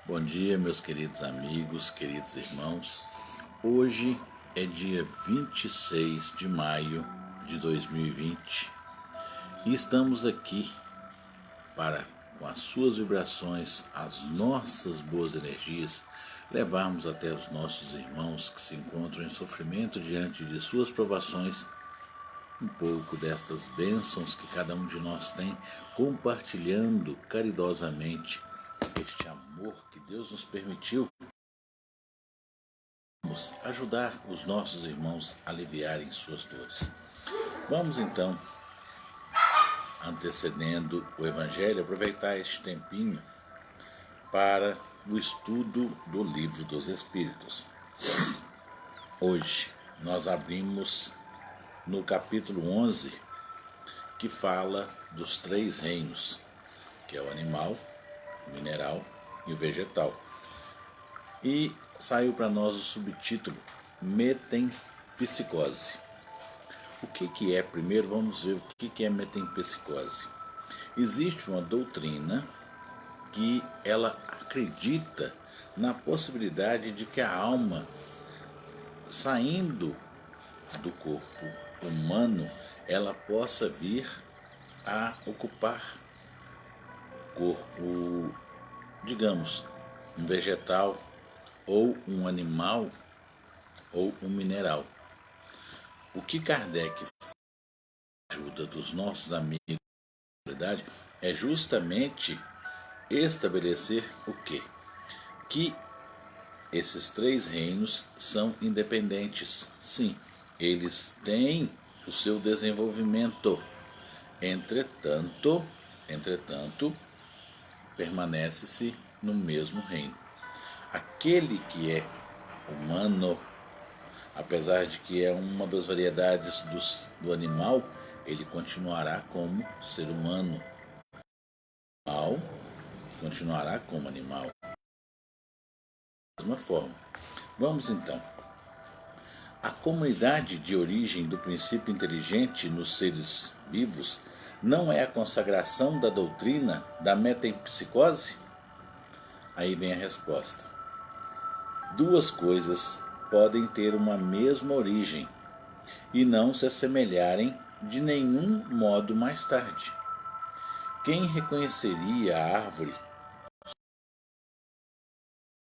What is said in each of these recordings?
Bom dia meus queridos amigos, queridos irmãos. Hoje é dia 26 de maio de 2020 e estamos aqui para, com as suas vibrações, as nossas boas energias, levarmos até os nossos irmãos que se encontram em sofrimento diante de suas provações um pouco destas bênçãos que cada um de nós tem, compartilhando caridosamente este amor que Deus nos permitiu. Vamos ajudar os nossos irmãos a aliviarem suas dores. Vamos então, antecedendo o Evangelho, aproveitar este tempinho para o estudo do Livro dos Espíritos. Hoje nós abrimos no capítulo 11, que fala dos três reinos, que é o animal, o mineral e o vegetal. E saiu para nós o subtítulo Metempsicose. O que é? Primeiro vamos ver o que é metempsicose. Existe uma doutrina que ela acredita na possibilidade de que a alma, saindo do corpo humano, ela possa vir a ocupar corpo, digamos, um vegetal ou um animal ou um mineral. O que Kardec ajuda dos nossos amigos da verdade é justamente estabelecer o quê? Que esses três reinos são independentes. Sim, eles têm o seu desenvolvimento. Entretanto, permanece-se no mesmo reino. Aquele que é humano, apesar de que é uma das variedades do animal, ele continuará como ser humano. O animal continuará como animal. Da mesma forma. Vamos então. A comunidade de origem do princípio inteligente nos seres vivos não é a consagração da doutrina da metempsicose? Aí vem a resposta. Duas coisas podem ter uma mesma origem e não se assemelharem de nenhum modo mais tarde. Quem reconheceria a árvore,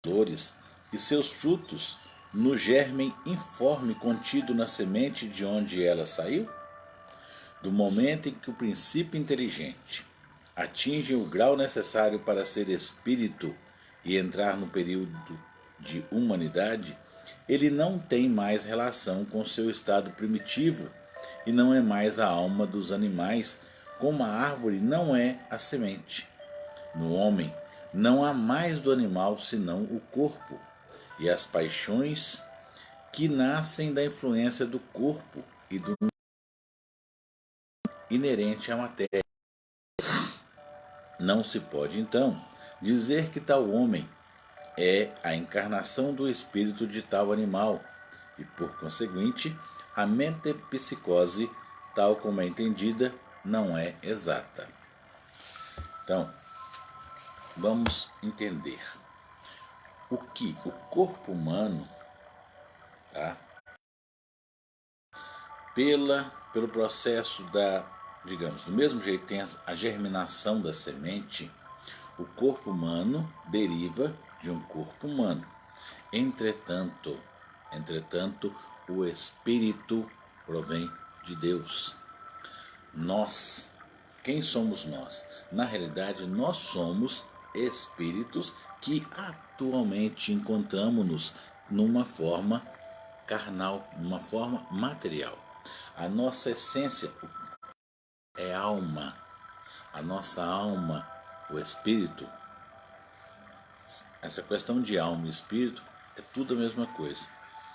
flores e seus frutos no germe informe contido na semente de onde ela saiu? Do momento em que o princípio inteligente atinge o grau necessário para ser espírito e entrar no período de humanidade, ele não tem mais relação com seu estado primitivo e não é mais a alma dos animais, como a árvore não é a semente. No homem, não há mais do animal senão o corpo e as paixões que nascem da influência do corpo e do inerente à matéria. Não se pode, então, dizer que tal homem é a encarnação do espírito de tal animal e, por conseguinte, a metempsicose, tal como é entendida, não é exata. Então, vamos entender o que o corpo humano, tá? Pelo processo digamos, do mesmo jeito que tem a germinação da semente, o corpo humano deriva de um corpo humano. Entretanto, o espírito provém de Deus. Nós, quem somos nós? Na realidade, nós somos espíritos que atualmente encontramos-nos numa forma carnal, numa forma material. A nossa essência é alma. A nossa alma, o espírito, essa questão de alma e espírito é tudo a mesma coisa.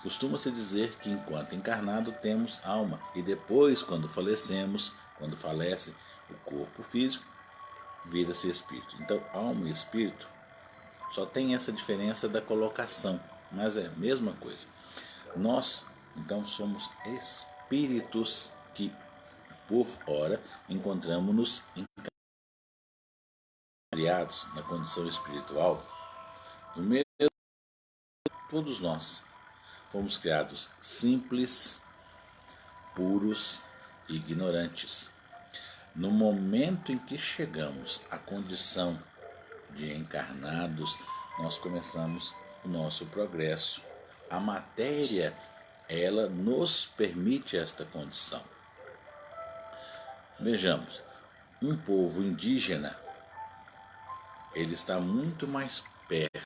Costuma-se dizer que enquanto encarnado temos alma e depois, quando falecemos, quando falece o corpo físico, vira-se espírito. Então, alma e espírito só tem essa diferença da colocação, mas é a mesma coisa. Nós, então, somos espíritos que, por hora, encontramos-nos em criados na condição espiritual, do mesmo todos nós fomos criados simples, puros e ignorantes. No momento em que chegamos à condição de encarnados, nós começamos o nosso progresso. A matéria, ela nos permite esta condição. Vejamos, um povo indígena, ele está muito mais perto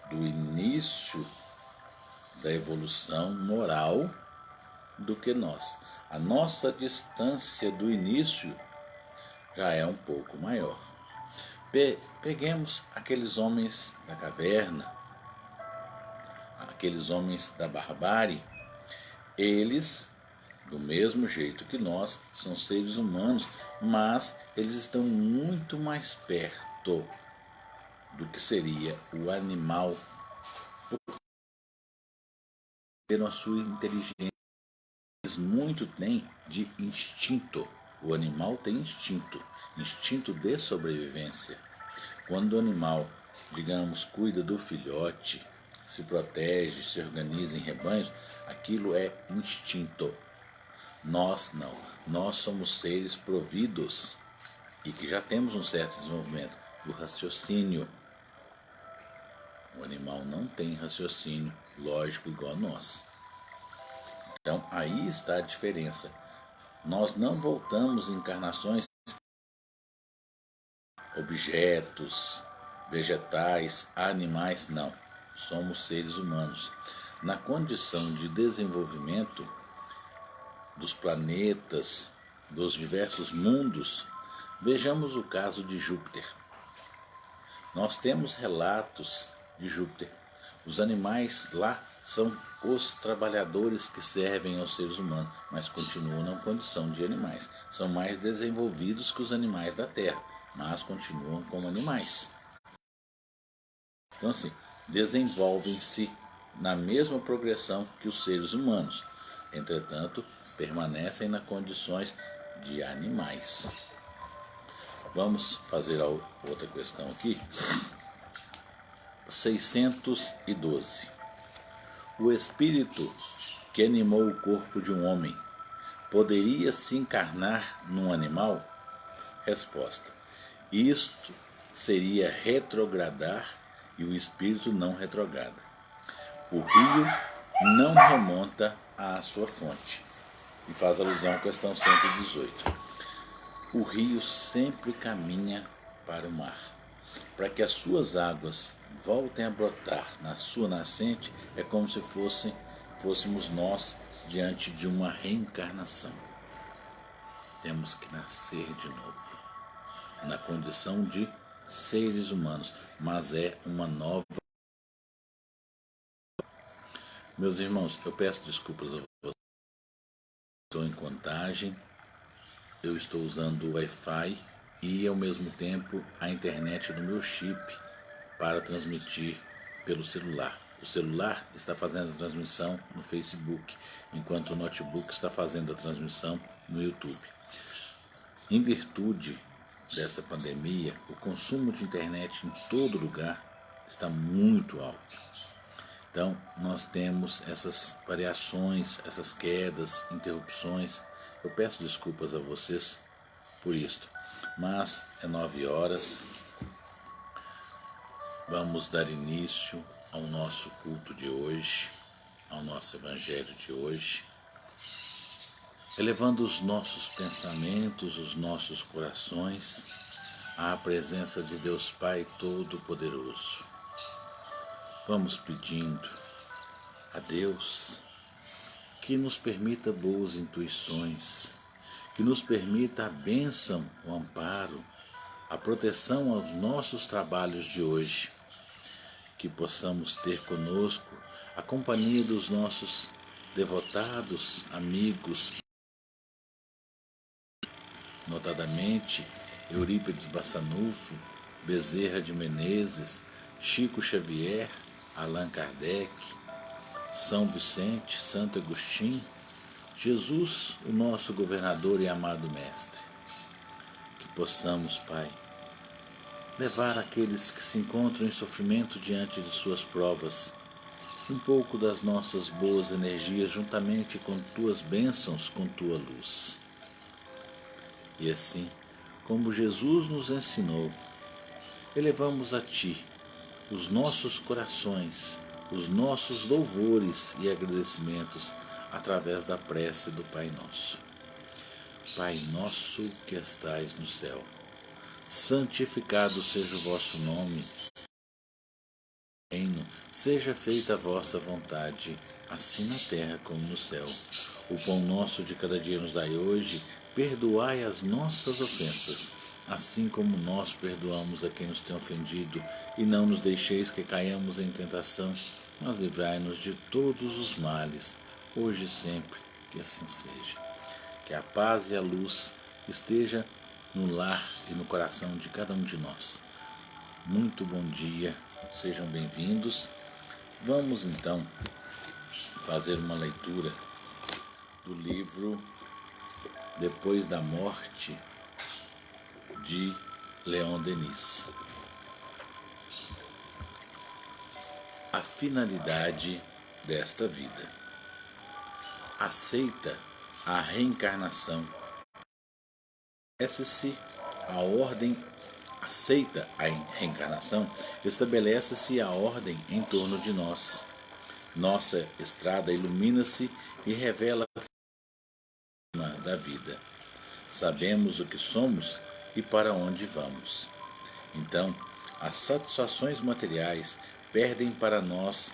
do início da evolução moral do que nós. A nossa distância do início já é um pouco maior. Peguemos aqueles homens da caverna, aqueles homens da barbárie. Eles, do mesmo jeito que nós, são seres humanos, mas eles estão muito mais perto do que seria o animal, por ter a sua inteligência. Eles muito têm de instinto. O animal tem instinto de sobrevivência. Quando o animal, digamos, cuida do filhote, se protege, se organiza em rebanhos, aquilo é instinto. Nós não. Nós somos seres providos e que já temos um certo desenvolvimento do raciocínio. O animal não tem raciocínio lógico igual a nós. Então aí está a diferença. Nós não voltamos em encarnações, objetos, vegetais, animais, não. Somos seres humanos. Na condição de desenvolvimento dos planetas, dos diversos mundos, vejamos o caso de Júpiter. Nós temos relatos de Júpiter. Os animais lá são os trabalhadores que servem aos seres humanos, mas continuam na condição de animais. São mais desenvolvidos que os animais da Terra, mas continuam como animais. Então, assim, desenvolvem-se na mesma progressão que os seres humanos. Entretanto, permanecem nas condições de animais. Vamos fazer a outra questão aqui. 612. O espírito que animou o corpo de um homem poderia se encarnar num animal? Resposta: isto seria retrogradar e o espírito não retrograda. O rio não remonta à sua fonte. E faz alusão à questão 118. O rio sempre caminha para o mar. Para que as suas águas voltem a brotar na sua nascente, é como se fôssemos nós diante de uma reencarnação. Temos que nascer de novo, na condição de seres humanos, mas é uma nova. Meus irmãos, eu peço desculpas a vocês. Estou em Contagem, eu estou usando o Wi-Fi e ao mesmo tempo a internet do meu chip para transmitir pelo celular. O celular está fazendo a transmissão no Facebook, enquanto o notebook está fazendo a transmissão no YouTube. Em virtude dessa pandemia, o consumo de internet em todo lugar está muito alto. Então, nós temos essas variações, essas quedas, interrupções. Eu peço desculpas a vocês por isto, mas é 9h. Vamos dar início ao nosso culto de hoje, ao nosso evangelho de hoje, elevando os nossos pensamentos, os nossos corações à presença de Deus Pai Todo-Poderoso. Vamos pedindo a Deus que nos permita boas intuições, que nos permita a bênção, o amparo, a proteção aos nossos trabalhos de hoje, que possamos ter conosco a companhia dos nossos devotados amigos, notadamente Eurípides Bassanufo, Bezerra de Menezes, Chico Xavier, Allan Kardec, São Vicente, Santo Agostinho, Jesus, o nosso governador e amado Mestre. Que possamos, Pai, levar aqueles que se encontram em sofrimento diante de suas provas um pouco das nossas boas energias juntamente com tuas bênçãos, com tua luz. E assim, como Jesus nos ensinou, elevamos a Ti os nossos corações, os nossos louvores e agradecimentos através da prece do Pai Nosso. Pai nosso que estais no céu, santificado seja o vosso nome. Reino, seja feita a vossa vontade, assim na terra como no céu. O pão nosso de cada dia nos dai hoje, perdoai as nossas ofensas, assim como nós perdoamos a quem nos tem ofendido, e não nos deixeis que caiamos em tentação, mas livrai-nos de todos os males, hoje e sempre, que assim seja. Que a paz e a luz esteja no lar e no coração de cada um de nós. Muito bom dia, sejam bem-vindos. Vamos então fazer uma leitura do livro Depois da Morte, de Leon Denis. A finalidade desta vida. Aceita a reencarnação. Aceita a reencarnação, estabelece-se a ordem em torno de nós. Nossa estrada ilumina-se e revela a forma da vida. Sabemos o que somos e para onde vamos. Então, as satisfações materiais perdem para nós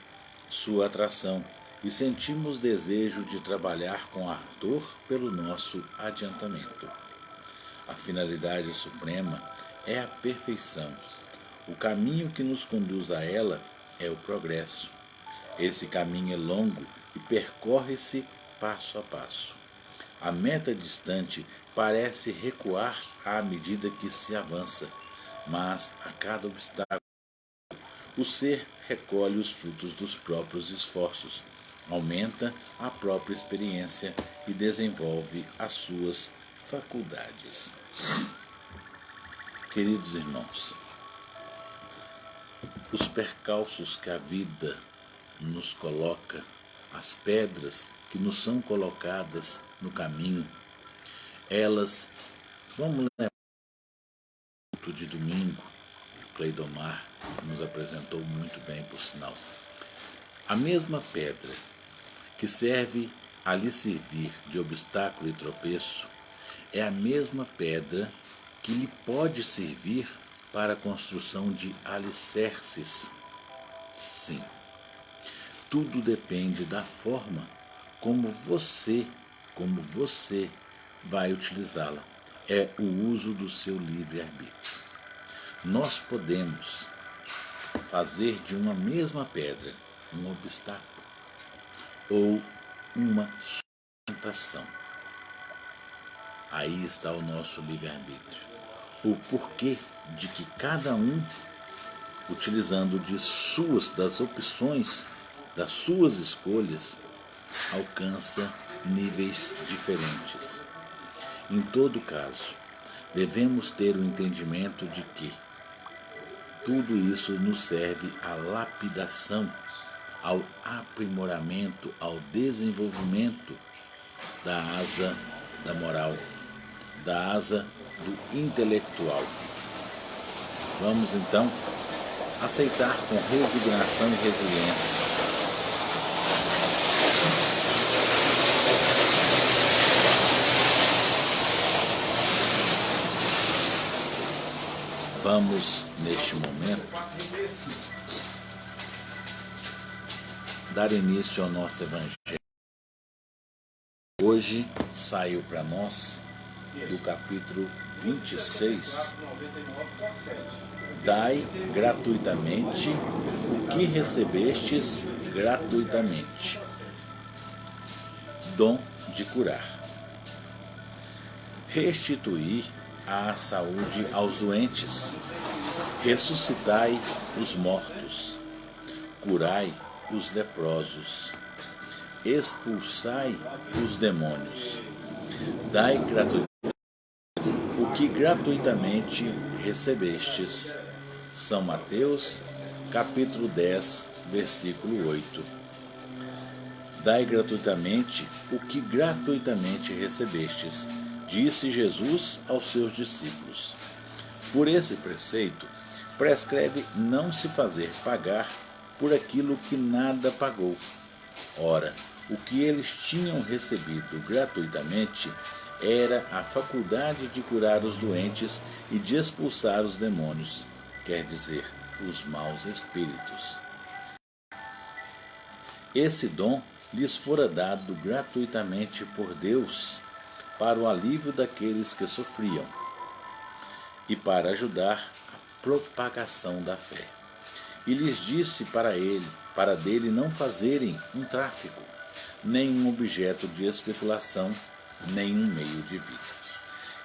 sua atração e sentimos desejo de trabalhar com ardor pelo nosso adiantamento. A finalidade suprema é a perfeição. O caminho que nos conduz a ela é o progresso. Esse caminho é longo e percorre-se passo a passo. A meta distante parece recuar à medida que se avança, mas a cada obstáculo o ser recolhe os frutos dos próprios esforços, aumenta a própria experiência e desenvolve as suas faculdades. Queridos irmãos, os percalços que a vida nos coloca, as pedras que nos são colocadas no caminho, elas, vamos lembrar de domingo, Cleidomar nos apresentou muito bem, por sinal. A mesma pedra que serve a lhe servir de obstáculo e tropeço é a mesma pedra que lhe pode servir para a construção de alicerces. Sim, tudo depende da forma como você vai utilizá-la. É o uso do seu livre-arbítrio. Nós podemos fazer de uma mesma pedra um obstáculo ou uma sustentação. Aí está o nosso livre-arbítrio. O porquê de que cada um, utilizando das opções, das suas escolhas, alcança níveis diferentes. Em todo caso, devemos ter o entendimento de que tudo isso nos serve à lapidação, ao aprimoramento, ao desenvolvimento da asa da moral, da asa do intelectual. Vamos então aceitar com resignação e resiliência Vamos, neste momento, dar início ao nosso Evangelho. Hoje saiu para nós do capítulo 26. Dai gratuitamente o que recebestes gratuitamente. Dom de curar. Restituir a saúde aos doentes, ressuscitai os mortos, curai os leprosos, expulsai os demônios, dai gratuitamente o que gratuitamente recebestes São Mateus, capítulo 10, versículo 8. Dai gratuitamente o que gratuitamente recebestes, disse Jesus aos seus discípulos. Por esse preceito, prescreve não se fazer pagar por aquilo que nada pagou. Ora, o que eles tinham recebido gratuitamente era a faculdade de curar os doentes e de expulsar os demônios, quer dizer, os maus espíritos. Esse dom lhes fora dado gratuitamente por Deus para o alívio daqueles que sofriam e para ajudar a propagação da fé. E lhes disse para dele não fazerem um tráfico, nem um objeto de especulação, nem um meio de vida.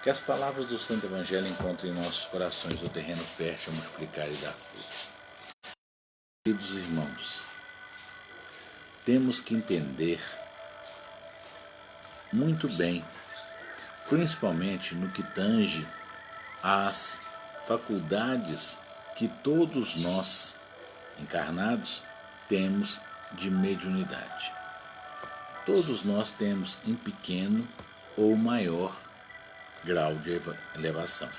Que as palavras do Santo Evangelho encontrem em nossos corações o terreno fértil a multiplicar e dar frutos. Queridos irmãos, temos que entender muito bem, principalmente no que tange às faculdades que todos nós, encarnados, temos de mediunidade. Todos nós temos em pequeno ou maior grau de elevação.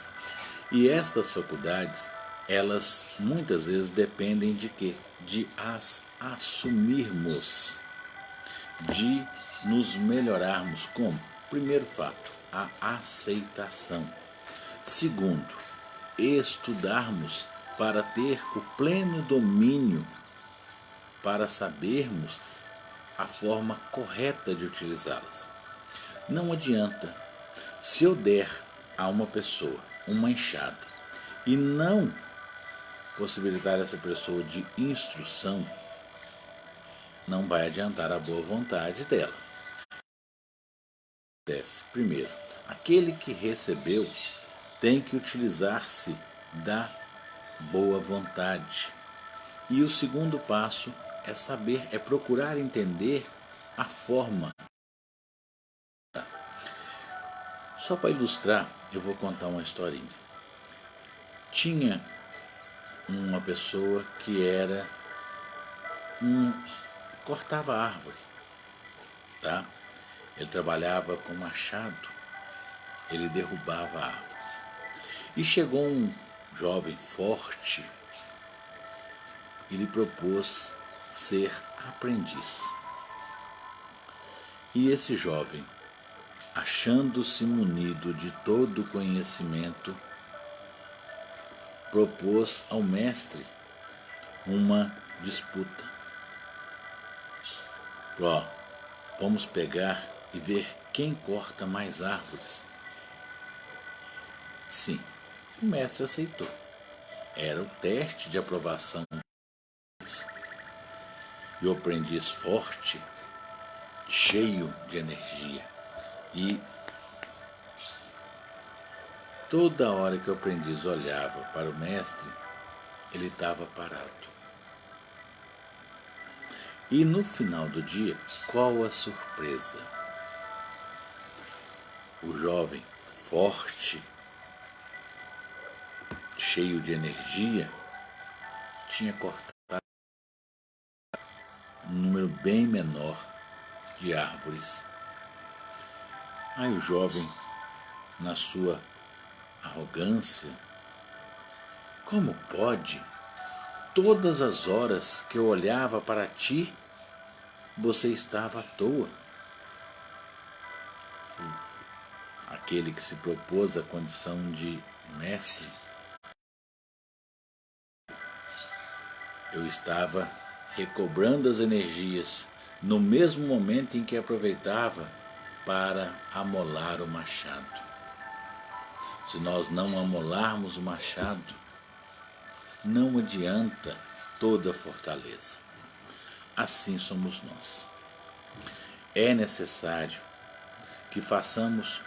E estas faculdades, elas muitas vezes dependem de quê? De as assumirmos, de nos melhorarmos. Como? Primeiro fato, a aceitação. Segundo, estudarmos para ter o pleno domínio, para sabermos a forma correta de utilizá-las. Não adianta, se eu der a uma pessoa uma enxada e não possibilitar essa pessoa de instrução, não vai adiantar a boa vontade dela. Primeiro, aquele que recebeu tem que utilizar-se da boa vontade. E o segundo passo é saber, é procurar entender a forma. Só para ilustrar, eu vou contar uma historinha. Tinha uma pessoa que cortava árvore, tá? Ele trabalhava com machado, ele derrubava árvores. E chegou um jovem forte e lhe propôs ser aprendiz. E esse jovem, achando-se munido de todo conhecimento, propôs ao mestre uma disputa. Vamos pegar e ver quem corta mais árvores. Sim, o mestre aceitou. Era o teste de aprovação. E o aprendiz forte, cheio de energia. E toda hora que o aprendiz olhava para o mestre, ele estava parado. E no final do dia, qual a surpresa? O jovem forte, cheio de energia, tinha cortado um número bem menor de árvores. Aí o jovem, na sua arrogância, como pode? Todas as horas que eu olhava para ti, você estava à toa. Aquele que se propôs a condição de mestre, eu estava recobrando as energias no mesmo momento em que aproveitava para amolar o machado. Se nós não amolarmos o machado, não adianta toda fortaleza. Assim somos nós. É necessário que façamos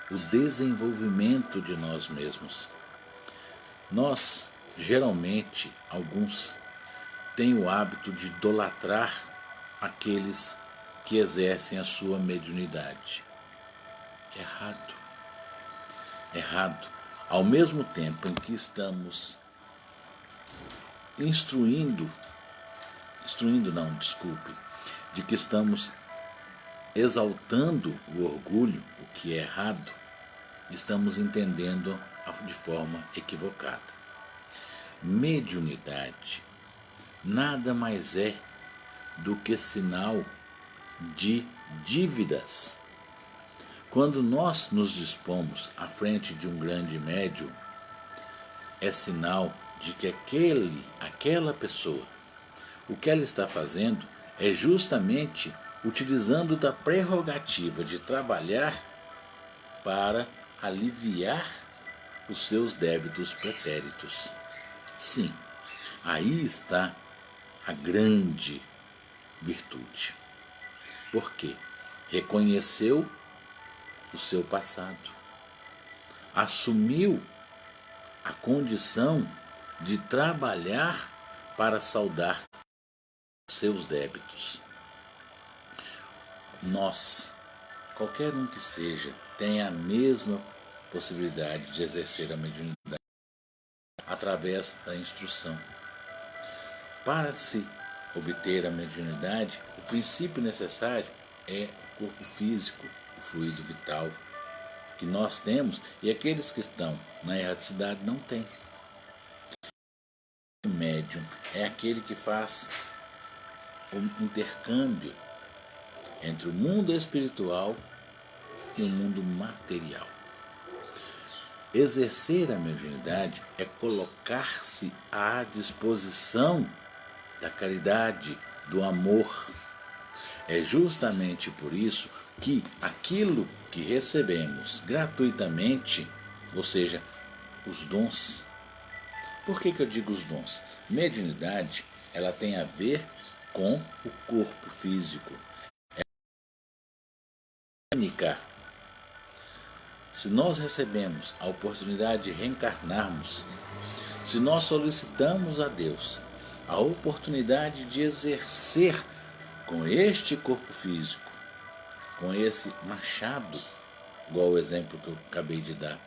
o desenvolvimento de nós mesmos. Nós, geralmente, alguns têm o hábito de idolatrar aqueles que exercem a sua mediunidade. Errado. Ao mesmo tempo em que estamos de que estamos exaltando o orgulho, o que é errado, estamos entendendo de forma equivocada. Mediunidade nada mais é do que sinal de dívidas. Quando nós nos dispomos à frente de um grande médium, é sinal de que aquela pessoa, o que ela está fazendo é justamente utilizando da prerrogativa de trabalhar para aliviar os seus débitos pretéritos. Sim, aí está a grande virtude. Por quê? Reconheceu o seu passado, assumiu a condição de trabalhar para saldar seus débitos. Nós, qualquer um que seja, tem a mesma possibilidade de exercer a mediunidade através da instrução. Para se obter a mediunidade, o princípio necessário é o corpo físico, o fluido vital que nós temos e aqueles que estão na erraticidade não têm. O médium é aquele que faz o intercâmbio entre o mundo espiritual e o mundo material. Exercer a mediunidade é colocar-se à disposição da caridade, do amor. É justamente por isso que aquilo que recebemos gratuitamente, ou seja, os dons. Por que eu digo os dons? Mediunidade, ela tem a ver com o corpo físico. É única. Se nós recebemos a oportunidade de reencarnarmos, se nós solicitamos a Deus a oportunidade de exercer com este corpo físico, com esse machado, igual o exemplo que eu acabei de dar,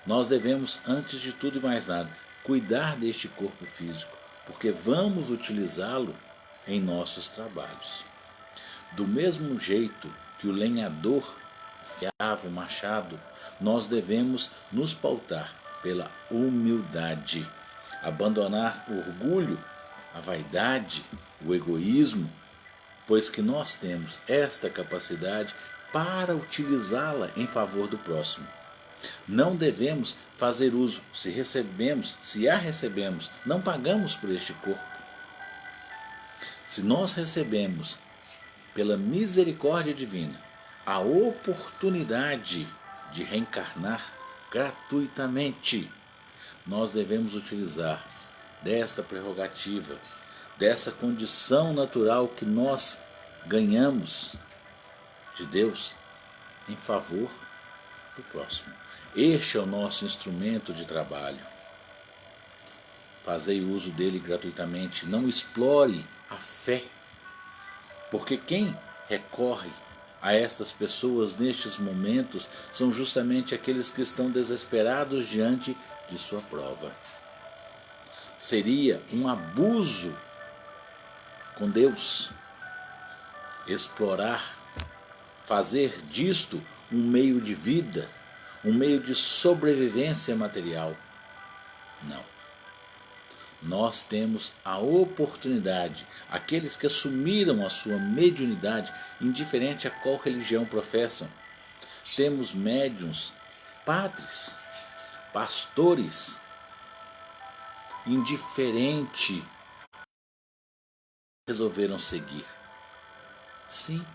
nós devemos, antes de tudo e mais nada, cuidar deste corpo físico, porque vamos utilizá-lo em nossos trabalhos. Do mesmo jeito que o lenhador afiava o machado, nós devemos nos pautar pela humildade, abandonar o orgulho, a vaidade, o egoísmo, pois que nós temos esta capacidade para utilizá-la em favor do próximo. Não devemos fazer uso, se a recebemos, não pagamos por este corpo. Se nós recebemos, pela misericórdia divina, a oportunidade de reencarnar gratuitamente, nós devemos utilizar desta prerrogativa, dessa condição natural que nós ganhamos de Deus em favor do próximo. Este é o nosso instrumento de trabalho. Fazei uso dele gratuitamente. Não explore a fé, porque quem recorre a estas pessoas nestes momentos são justamente aqueles que estão desesperados diante de sua prova. Seria um abuso com Deus explorar, fazer disto um meio de vida, um meio de sobrevivência material. Não. Nós temos a oportunidade, aqueles que assumiram a sua mediunidade, indiferente a qual religião professam. Temos médiuns, padres, pastores, indiferente, resolveram seguir. Sim,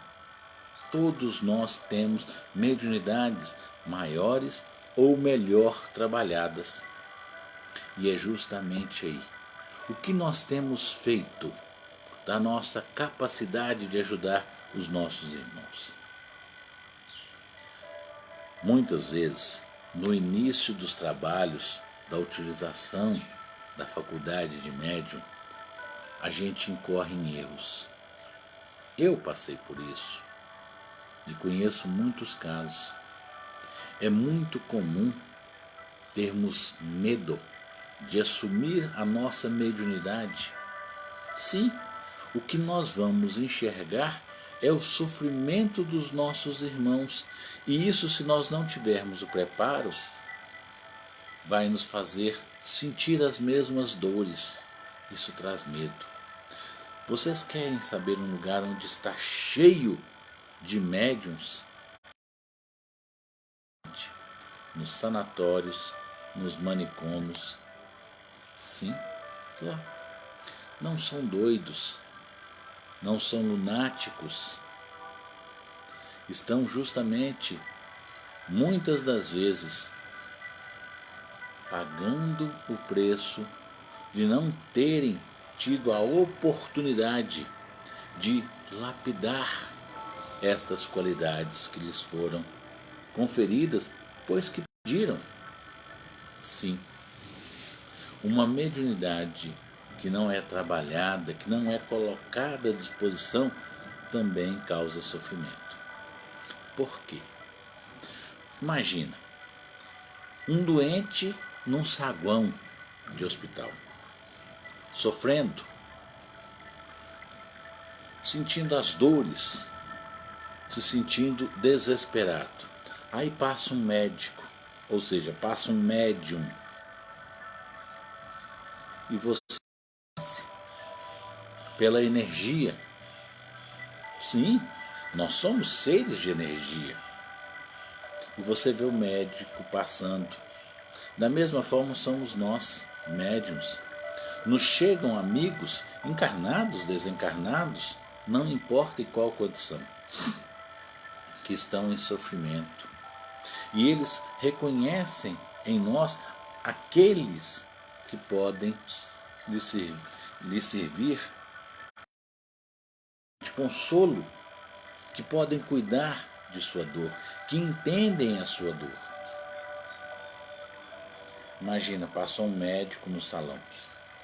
todos nós temos mediunidades maiores ou melhor trabalhadas. E é justamente aí o que nós temos feito da nossa capacidade de ajudar os nossos irmãos. Muitas vezes, no início dos trabalhos da utilização da faculdade de médium, a gente incorre em erros. Eu passei por isso e conheço muitos casos. É muito comum termos medo de assumir a nossa mediunidade, sim, o que nós vamos enxergar é o sofrimento dos nossos irmãos. E isso, se nós não tivermos o preparo, vai nos fazer sentir as mesmas dores. Isso traz medo. Vocês querem saber um lugar onde está cheio de médiuns? Nos sanatórios, nos manicômios. Sim, lá. Não são doidos, não são lunáticos. Estão justamente, muitas das vezes, pagando o preço de não terem tido a oportunidade de lapidar estas qualidades que lhes foram conferidas, pois que pediram. Sim, uma mediunidade que não é trabalhada, que não é colocada à disposição, também causa sofrimento. Por quê? Imagina, um doente num saguão de hospital, sofrendo, sentindo as dores, se sentindo desesperado. Aí passa um médico, ou seja, passa um médium, e você, pela energia, sim, nós somos seres de energia, e você vê o médico passando. Da mesma forma somos nós, médiuns. Nos chegam amigos, encarnados, desencarnados, não importa em qual condição, que estão em sofrimento. E eles reconhecem em nós aqueles que podem lhe servir de consolo, que podem cuidar de sua dor, que entendem a sua dor. Imagina, passou um médico no salão,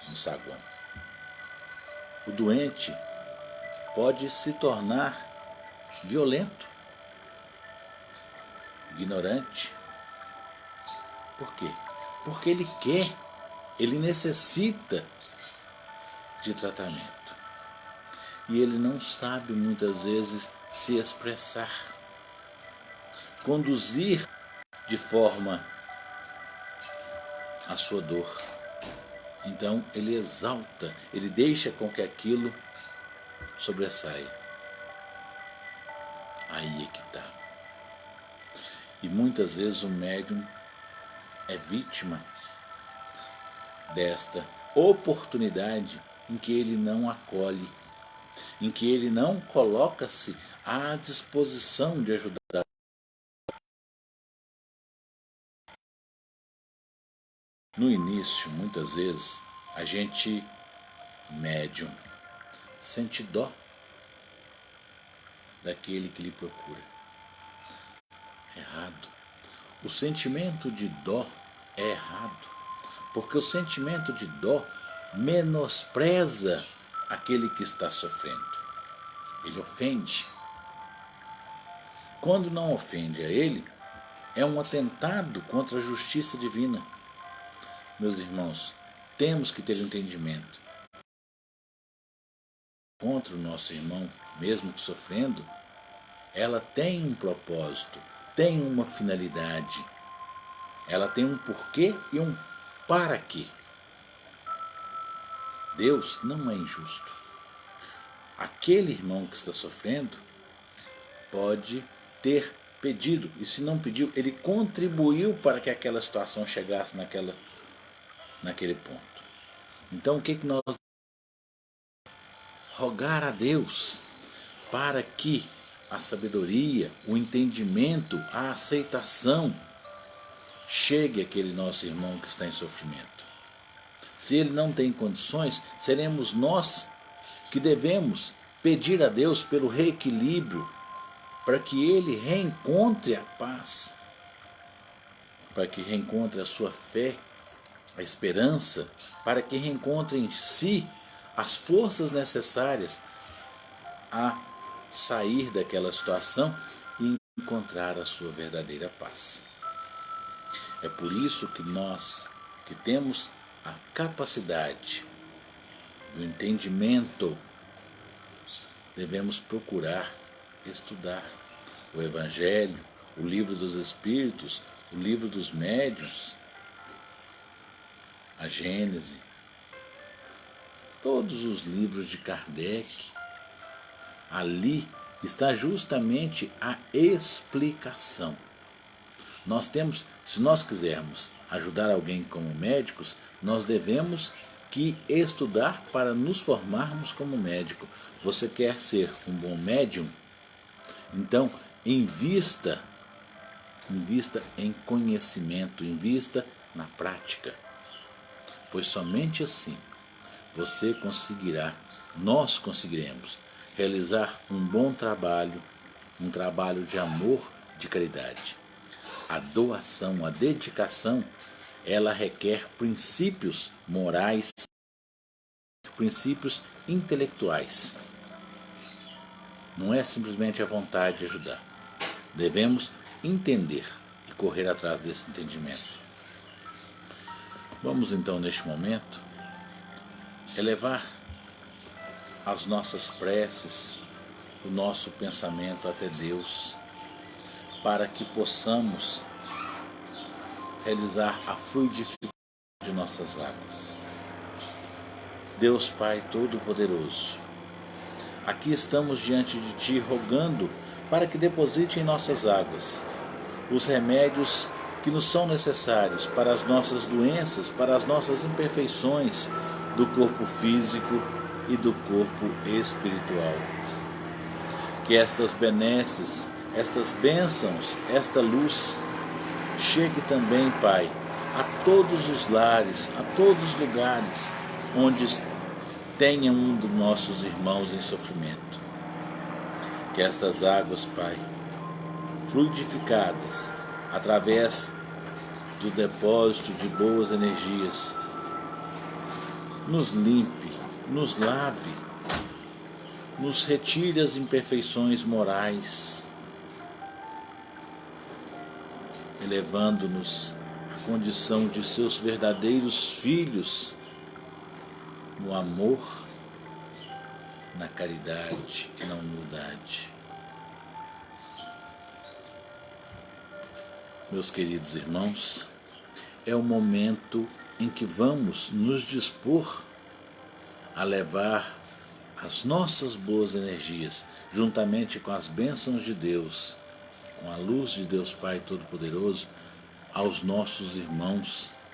no saguão. O doente pode se tornar violento, ignorante. Por quê? Porque ele quer, ele necessita de tratamento. E ele não sabe muitas vezes se expressar, conduzir de forma a sua dor. Então ele exalta, ele deixa com que aquilo sobressaia. Aí é que está. E muitas vezes o médium é vítima desta oportunidade em que ele não acolhe, em que ele não coloca-se à disposição de ajudar. No início, muitas vezes, a gente, médium, sente dó daquele que lhe procura. Errado. O sentimento de dó é errado, porque o sentimento de dó menospreza aquele que está sofrendo. Ele ofende. Quando não ofende a ele, é um atentado contra a justiça divina. Meus irmãos, temos que ter um entendimento. Contra o nosso irmão, mesmo que sofrendo, ela tem um propósito, tem uma finalidade. Ela tem um porquê e um para quê. Deus não é injusto. Aquele irmão que está sofrendo pode ter pedido, e se não pediu, ele contribuiu para que aquela situação chegasse naquele ponto. Então o que nós rogar a Deus para que a sabedoria, o entendimento, a aceitação chegue àquele nosso irmão que está em sofrimento. Se ele não tem condições, seremos nós que devemos pedir a Deus pelo reequilíbrio, para que ele reencontre a paz, para que reencontre a sua fé, a esperança, para que reencontre em si as forças necessárias a sair daquela situação e encontrar a sua verdadeira paz. É por isso que nós, que temos a capacidade do entendimento, devemos procurar estudar o Evangelho, o Livro dos Espíritos, o Livro dos Médiuns, a Gênese, todos os livros de Kardec. Ali está justamente a explicação. Nós temos, se nós quisermos ajudar alguém como médicos, nós devemos que estudar para nos formarmos como médico. Você quer ser um bom médium? Então, invista em conhecimento, invista na prática, pois somente assim você conseguirá, nós conseguiremos realizar um bom trabalho, um trabalho de amor, de caridade. A doação, a dedicação, ela requer princípios morais, princípios intelectuais. Não é simplesmente a vontade de ajudar. Devemos entender e correr atrás desse entendimento. Vamos então, neste momento, elevar as nossas preces, o nosso pensamento até Deus, para que possamos realizar a fluidificação de nossas águas. Deus Pai Todo-Poderoso, aqui estamos diante de Ti rogando para que deposite em nossas águas os remédios que nos são necessários para as nossas doenças, para as nossas imperfeições do corpo físico e do corpo espiritual. Que estas benesses, estas bênçãos, esta luz chegue também, Pai, a todos os lares, a todos os lugares onde tenha um dos nossos irmãos em sofrimento. Que estas águas, Pai, fluidificadas através do depósito de boas energias, nos limpe, nos lave, nos retire as imperfeições morais, elevando-nos à condição de seus verdadeiros filhos, no amor, na caridade e na humildade. Meus queridos irmãos, é o momento em que vamos nos dispor a levar as nossas boas energias, juntamente com as bênçãos de Deus, com a luz de Deus Pai Todo-Poderoso, aos nossos irmãos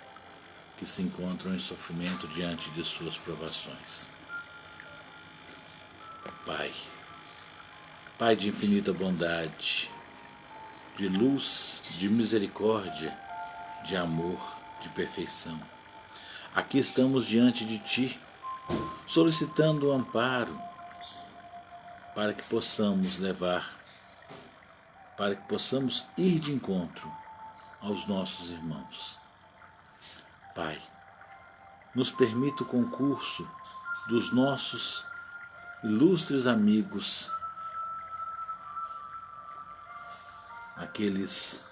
que se encontram em sofrimento diante de suas provações. Pai, Pai de infinita bondade, de luz, de misericórdia, de amor, de perfeição, aqui estamos diante de Ti, solicitando o amparo para que possamos levar, para que possamos ir de encontro aos nossos irmãos. Pai, nos permita o concurso dos nossos ilustres amigos, aqueles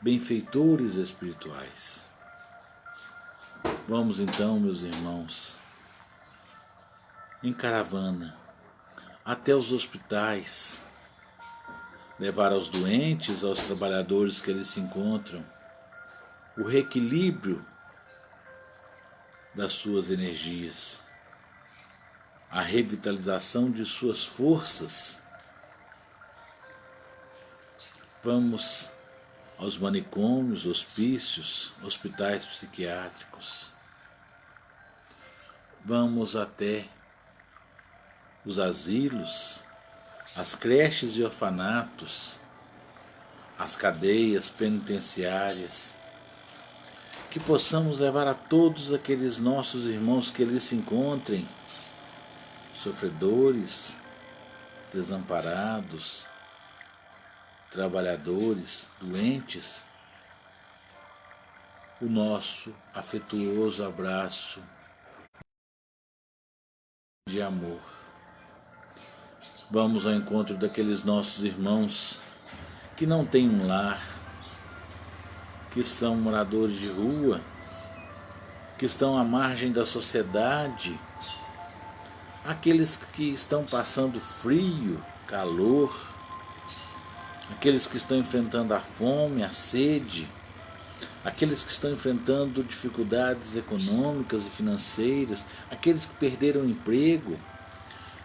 benfeitores espirituais. Vamos então, meus irmãos, em caravana, até os hospitais, levar aos doentes, aos trabalhadores que eles se encontram, o reequilíbrio das suas energias, a revitalização de suas forças. Vamos aos manicômios, hospícios, hospitais psiquiátricos. Vamos até os asilos, as creches e orfanatos, as cadeias penitenciárias, que possamos levar a todos aqueles nossos irmãos que ali se encontrem, sofredores, desamparados, trabalhadores, doentes, o nosso afetuoso abraço de amor. Vamos ao encontro daqueles nossos irmãos que não têm um lar, que são moradores de rua, que estão à margem da sociedade, aqueles que estão passando frio, calor, aqueles que estão enfrentando a fome, a sede, aqueles que estão enfrentando dificuldades econômicas e financeiras, aqueles que perderam o emprego,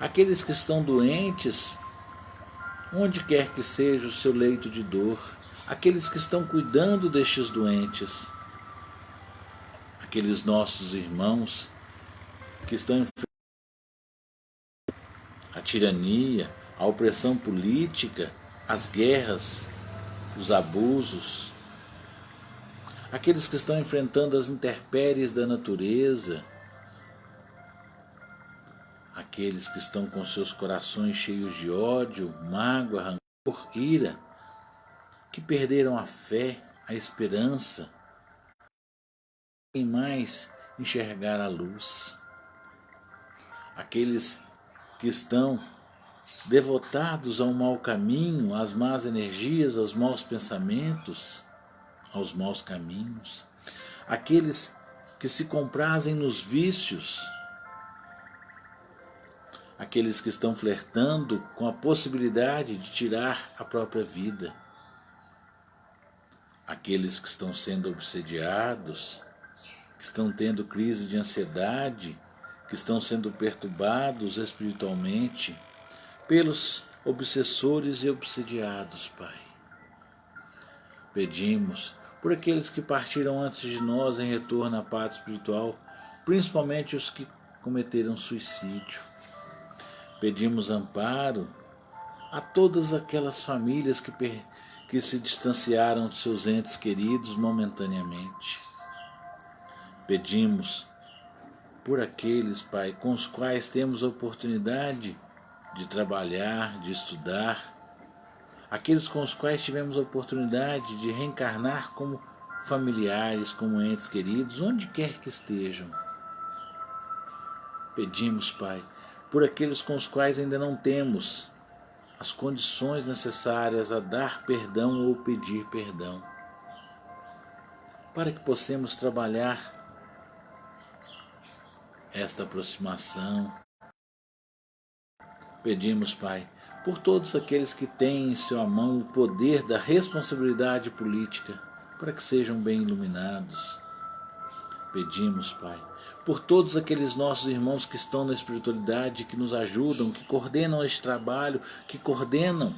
aqueles que estão doentes, onde quer que seja o seu leito de dor, aqueles que estão cuidando destes doentes, aqueles nossos irmãos que estão enfrentando a tirania, a opressão política, as guerras, os abusos, aqueles que estão enfrentando as intempéries da natureza, aqueles que estão com seus corações cheios de ódio, mágoa, rancor, ira, que perderam a fé, a esperança, nem mais enxergar a luz, aqueles que estão devotados ao mau caminho, às más energias, aos maus pensamentos, aos maus caminhos, aqueles que se comprazem nos vícios, aqueles que estão flertando com a possibilidade de tirar a própria vida, aqueles que estão sendo obsediados, que estão tendo crise de ansiedade, que estão sendo perturbados espiritualmente pelos obsessores e obsediados, Pai. Pedimos por aqueles que partiram antes de nós em retorno à pátria espiritual, principalmente os que cometeram suicídio. Pedimos amparo a todas aquelas famílias que se distanciaram de seus entes queridos momentaneamente. Pedimos por aqueles, Pai, com os quais temos a oportunidade de trabalhar, de estudar, aqueles com os quais tivemos a oportunidade de reencarnar como familiares, como entes queridos, onde quer que estejam. Pedimos, Pai, por aqueles com os quais ainda não temos as condições necessárias a dar perdão ou pedir perdão, para que possamos trabalhar esta aproximação. Pedimos, Pai, por todos aqueles que têm em sua mão o poder da responsabilidade política, para que sejam bem iluminados. Pedimos, Pai, por todos aqueles nossos irmãos que estão na espiritualidade, que nos ajudam, que coordenam este trabalho, que coordenam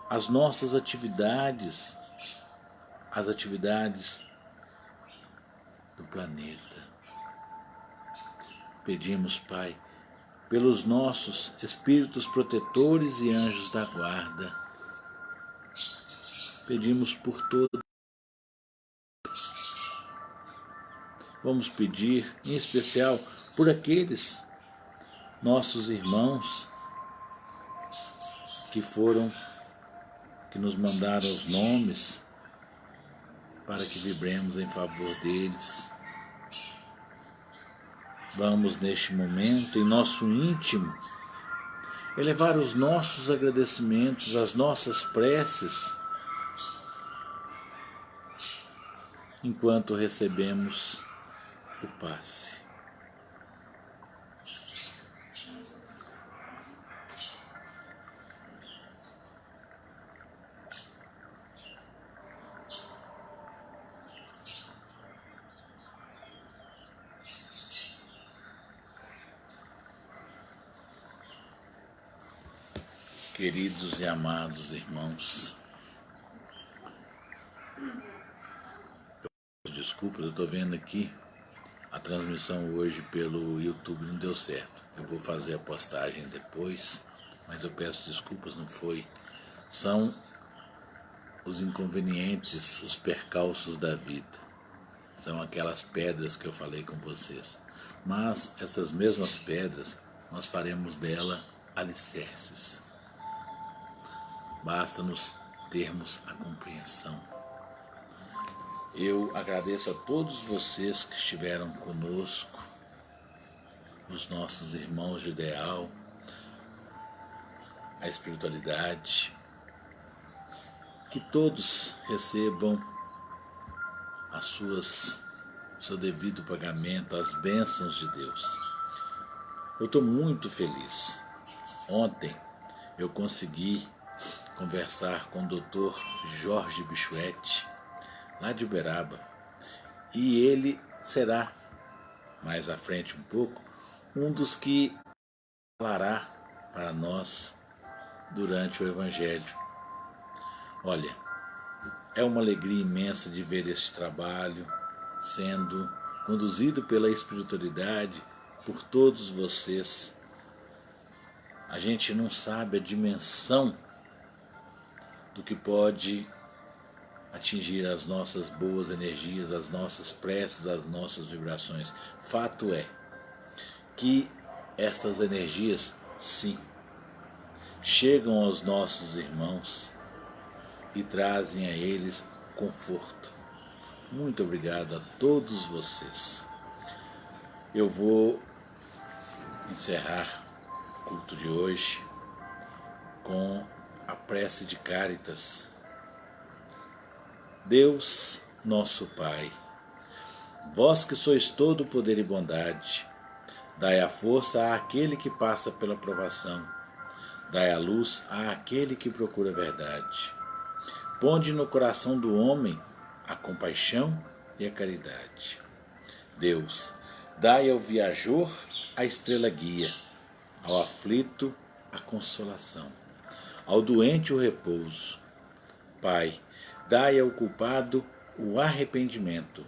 as nossas atividades, as atividades do planeta. Pedimos, Pai, pelos nossos espíritos protetores e anjos da guarda. Pedimos por todos. Vamos pedir, em especial, por aqueles nossos irmãos que nos mandaram os nomes, para que vibremos em favor deles. Vamos, neste momento, em nosso íntimo, elevar os nossos agradecimentos, as nossas preces, enquanto recebemos o passe. Queridos e amados irmãos, desculpa, eu estou vendo aqui a transmissão hoje pelo YouTube não deu certo. Eu vou fazer a postagem depois, mas eu peço desculpas, não foi. São os inconvenientes, os percalços da vida. São aquelas pedras que eu falei com vocês. Mas essas mesmas pedras, nós faremos dela alicerces. Basta-nos termos a compreensão. Eu agradeço a todos vocês que estiveram conosco, os nossos irmãos de ideal, a espiritualidade, que todos recebam as suas o seu devido pagamento, as bênçãos de Deus. Eu estou muito feliz. Ontem eu consegui conversar com o Dr. Jorge Bichuete, lá de Uberaba, e ele será, mais à frente um pouco, um dos que falará para nós durante o Evangelho. Olha, é uma alegria imensa de ver este trabalho sendo conduzido pela espiritualidade, por todos vocês. A gente não sabe a dimensão do que pode atingir as nossas boas energias, as nossas preces, as nossas vibrações. Fato é que estas energias, sim, chegam aos nossos irmãos e trazem a eles conforto. Muito obrigado a todos vocês. Eu vou encerrar o culto de hoje com a prece de Cáritas. Deus, nosso Pai, vós que sois todo poder e bondade, dai a força àquele que passa pela provação, dai a luz àquele que procura a verdade. Ponde no coração do homem a compaixão e a caridade. Deus, dai ao viajor a estrela guia, ao aflito a consolação, ao doente o repouso. Pai, dai ao culpado o arrependimento,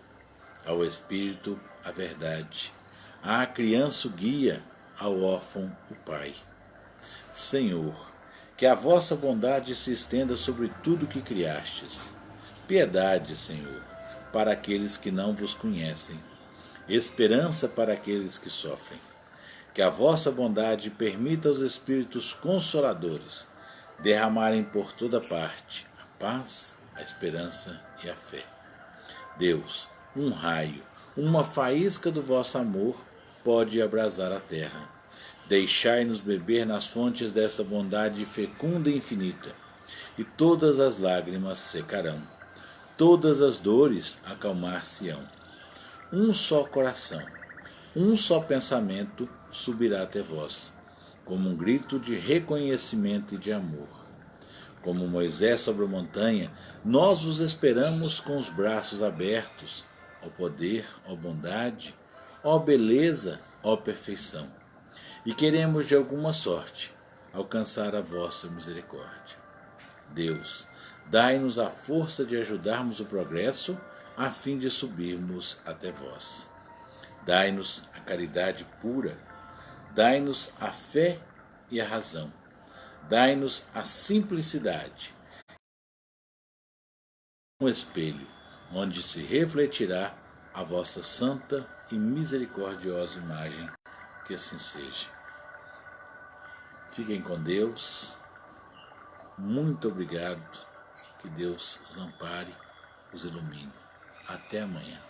ao espírito a verdade, à criança o guia, ao órfão o pai. Senhor, que a vossa bondade se estenda sobre tudo que criastes. Piedade, Senhor, para aqueles que não vos conhecem. Esperança para aqueles que sofrem. Que a vossa bondade permita aos Espíritos Consoladores derramarem por toda parte a paz, a esperança e a fé. Deus, um raio, uma faísca do vosso amor pode abrasar a terra. Deixai-nos beber nas fontes desta bondade fecunda e infinita, e todas as lágrimas secarão, todas as dores acalmar-se-ão. Um só coração, um só pensamento subirá até vós, como um grito de reconhecimento e de amor. Como Moisés sobre a montanha, nós vos esperamos com os braços abertos, ó poder, ó bondade, ó beleza, ó perfeição. E queremos de alguma sorte alcançar a vossa misericórdia. Deus, dai-nos a força de ajudarmos o progresso a fim de subirmos até vós. Dai-nos a caridade pura, dai-nos a fé e a razão, dai-nos a simplicidade, um espelho onde se refletirá a vossa santa e misericordiosa imagem. Que assim seja. Fiquem com Deus. Muito obrigado. Que Deus os ampare, os ilumine. Até amanhã.